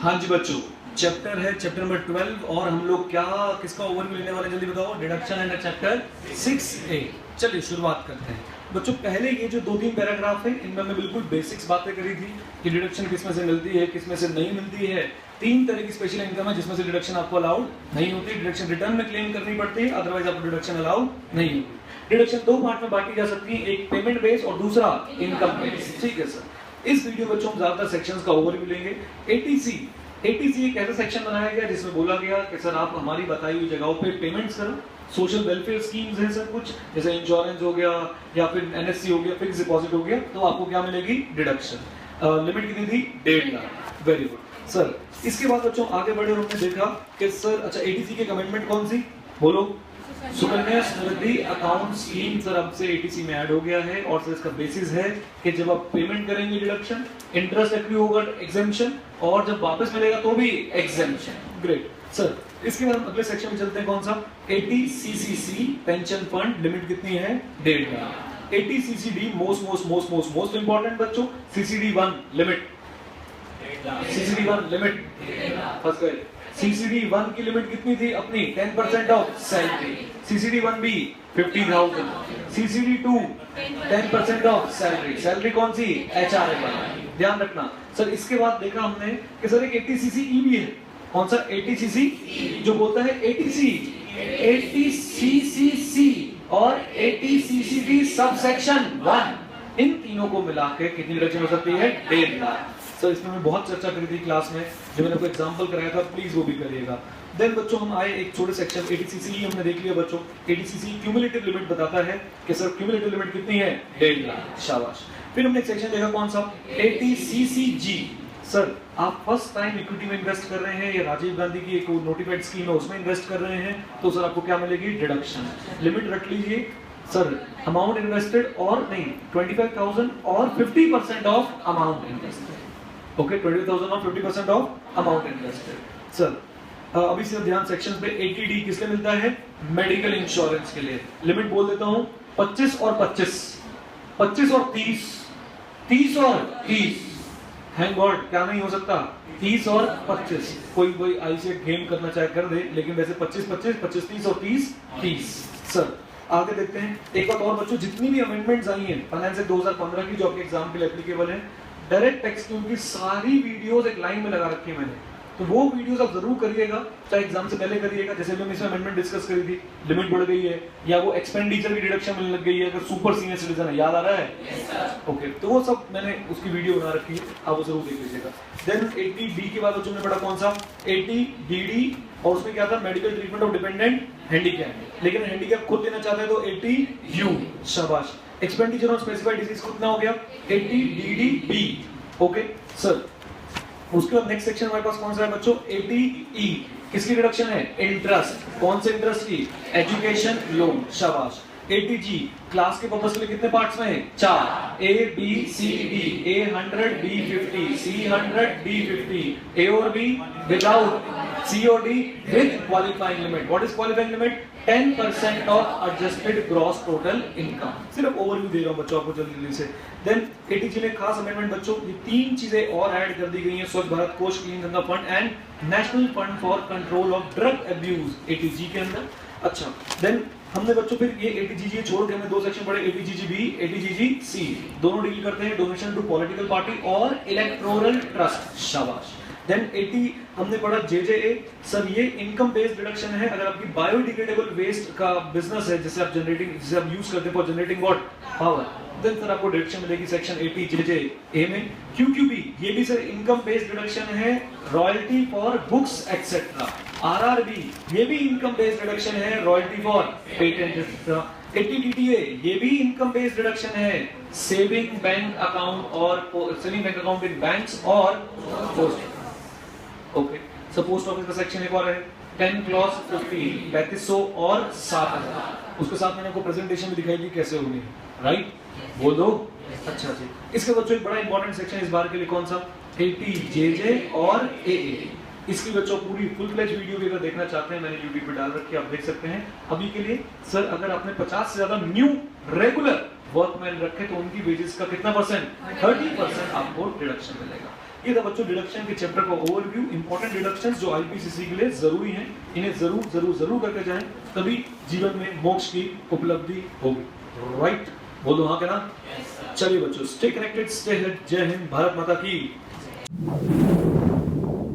हाँ जी बच्चों, चैप्टर है चैप्टर नंबर 12 और हम लोग क्या किसका ओवरव्यू लेने वाले जल्दी बताओ। Deduction and chapter 6A। चलिए शुरुआत करते हैं बच्चों। पहले ये जो 2-3 पैराग्राफ है इनमें मैं बिल्कुल बेसिक्स बातें करी थी कि डिडक्शन किसमें से मिलती है किसमें से नहीं मिलती है। 3 तरह की स्पेशल इनकम है जिसमें से डिडक्शन आपको अलाउड नहीं होती। डिडक्शन रिटर्न में क्लेम करनी पड़ती है, अदरवाइज आपको डिडक्शन अलाउड नहीं होती। डिडक्शन 2 पार्ट में बांटी जा सकती है, एक पेमेंट बेस और दूसरा इनकम बेस। ठीक है सर। इस वीडियो बच्चों हम ज्यादातर सेक्शंस का ओवरव्यू लेंगे। एटीसी एक ऐसा सेक्शन बनाया गया जिसमें बोला गया कि सर आप हमारी बताई हुई जगहों पे पेमेंट्स करो। सोशल वेलफेयर स्कीम्स हैं सर कुछ, जैसे इंश्योरेंस हो गया या फिर एनएससी हो गया, फिक्स डिपॉजिट हो गया, तो आपको क्या मिलेगी? डिडक्शन। लिमिट कितनी थी? 1.5 लाख। Very good sir. इसके बाद बच्चों आगे बढ़े और हमने देखा कि सर अच्छा एटीसी की कमिटमेंट कौन सी बोलो? Sukanya Samriddhi account scheme sir अब से एटीसी में ऐड हो गया है और सर इसका बेसिस है कि जब आप पेमेंट करेंगे डिडक्शन, इंटरेस्ट एक्रू होगा एग्जेम्पशन, और जब वापस मिलेगा तो भी एग्जेम्पशन। Great sir. इसके बाद हम अगले सेक्शन में चलते हैं, कौन सा? एटीसीसीसी पेंशन फंड। लिमिट कितनी है? 1.5 लाख। एटीसीसीडी मोस्ट इंपॉर्टेंट बच्चों। सीसीडी 1 लिमिट, सीसीडी 1 लिमिट फंस गए। सीसीडी 1 की लिमिट कितनी थी अपनी? 10% of salary. CCD 1B 50,000। CCD 2 10% of salary. Salary कौन सी? एचआरए वाला, ध्यान रखना सर। इसके बाद देखा हमने कि सर एक एटीसीसी भी है। कौन सा? एटीसीसी जो बोलता है एटीसी, एटीसीसीसी और एटीसीसीडी सब सेक्शन 1, इन तीनों को मिला के कितनी डिडक्शन हो सकती है? 1.5 लाख। सर इसमें मैं बहुत चर्चा करी थी क्लास में, जो मैंने आपको एग्जांपल कराया था, प्लीज वो भी करिएगा। देन बच्चों हम आए एक छोटे सेक्शन एटीसीसी हमने देख लिया बच्चों। एटीसीसी क्यूमुलेटिव लिमिट बताता है कि सर क्यूमुलेटिव लिमिट कितनी है? 1.5 लाख। शाबाश। फिर हमने एक सेक्शन देखा, कौन सा? एटीसीसीजी। सर आप फर्स्ट टाइम इक्विटी में इन्वेस्ट कर रहे हैं या राजीव गांधी की एक नोटिफाइड स्कीम है उसमें इन्वेस्ट कर रहे हैं, तो सर आपको क्या मिलेगी? डिडक्शन। लिमिट रख लीजिए सर, अमाउंट इन्वेस्टेड और नहीं 25,000 और 50% ऑफ अमाउंट इन्वेस्टेड। ओके 20,000 और 50% ऑफ अमाउंट इन्वेस्टेड। सर अभी से ध्यान सेक्शन पे 80D किसके मिलता है? मेडिकल इंश्योरेंस के लिए। लिमिट बोल देता हूं 25 और 25, 25 और 30, 30 और 30। थैंक गॉड क्या नहीं हो सकता? 30 और 25। कोई ऐसे गेम करना चाहे कर दे, लेकिन वैसे 25 25 25 30 और 30 30। सर आगे देखते हैं एक बात और बच्चों, जितनी भी अमेंडमेंट्स आई हैं फाइनेंस 2015 की जो आपके एग्जाम के लिए एप्लीकेबल है, डायरेक्ट टैक्स की उनकी सारी वीडियोस एक लाइन में लगा रखी है मैंने, तो वो वीडियोस आप जरूर करिएगा, चाहे एग्जाम से पहले करिएगा। जैसे हमने इसमें अमेंडमेंट डिस्कस करी थी, लिमिट बढ़ गई है या वो एक्सपेंडिचर की डिडक्शन मिलने लग गई है अगर सुपर सीनियर सिटीजन है, याद आ रहा है? ओके तो वो सब मैंने उसकी वीडियो बना रखी है, आप वो जरूर देख लीजिएगा। देन 80D के बाद बच्चों ने पढ़ा कौन सा? 80DD, और उसमें क्या था? Medical treatment of dependent handicap. लेकिन हैंडीकैप खुद लेना चाहते हैं तो 80U। शाबाश। एक्सपेंडिचर ऑन स्पेसिफाइड डिजीज कितना हो गया? 80DDB। Okay sir. उसके बाद नेक्स्ट सेक्शन हमारे पास कौन सा है बच्चों? 80E। किसकी डिडक्शन है? इंटरेस्ट। कौन से इंटरेस्ट की? Education loan. शाबाश। 80G क्लास के पर्पस के लिए कितने पार्ट्स में है? 4, A B C D, A 100 B 50, C 100 D 50, A और B without, C और D with qualifying limit. What is qualifying limit? 10% of adjusted gross total income। सिर्फ ओवरव्यू दे रहा हूं बच्चों आपको जल्दी से। देन 80G में खास अमेंडमेंट बच्चों, ये 3 चीजें और ऐड कर दी गई हैं, स्वच्छ भारत कोष, clean Ganga fund and national fund for control of drug abuse 80G के अंदर। अच्छा देन हमने बच्चों फिर ये 80G छोड़ के हमने 2 सेक्शन पढ़े, 80GGB 80GGC, दोनों डील करते हैं डोनेशन टू पॉलिटिकल पार्टी और इलेक्टोरल ट्रस्ट। शाबाश। देन 80 हमने पढ़ा JJA। सर ये इनकम बेस्ड डिडक्शन है अगर आपकी बायोडिग्रेडेबल वेस्ट का बिजनेस है, जिसे आप यूज करते हैं for generating what? Power. Then sir आपको डिडक्शन मिलेगी सेक्शन 80 JJA में। QQB ये भी सर इनकम बेस्ड डिडक्शन है, royalty for books etcetera. RRB ये भी इनकम बेस्ड डिडक्शन है, royalty for patent etcetera. 80DTA ये भी इनकम बेस्ड डिडक्शन है, saving bank account in banks और post. Okay, so post office का सेक्शन एक और है 10 क्लॉज 15 3500 और 7000। उसके साथ मैंने आपको प्रेजेंटेशन भी दिखाई दी कैसे होगी, राइट? बोल दो। अच्छा जी, इसके बच्चों एक बड़ा इंपॉर्टेंट सेक्शन इस बार के लिए कौन सा? 80 JJ और AA। इसकी बच्चों पूरी फुल फ्लेज वीडियो भी अगर देखना चाहते हैं मैंने YouTube पे डाल रखी है, आप देख सकते हैं। अभी के लिए सर अगर आपने 50 से ज्यादा न्यू रेगुलर वर्कमैन रखे तो उनकी वेजेस का कितना परसेंट? 30% आपको डिडक्शन मिलेगा। ये था बच्चों डिडक्शन के चैप्टर का ओवरव्यू। इंपॉर्टेंट डिडक्शंस जो IPCC के लिए जरूरी हैं, इन्हें जरूर जरूर जरूर करके जाएं, तभी जीवन में मोक्ष की उपलब्धि होगी, राइट? बोलो हाँ क्या ना? चलिए बच्चों, स्टे कनेक्टेड, स्टे हिट। जय हिंद, भारत माता की।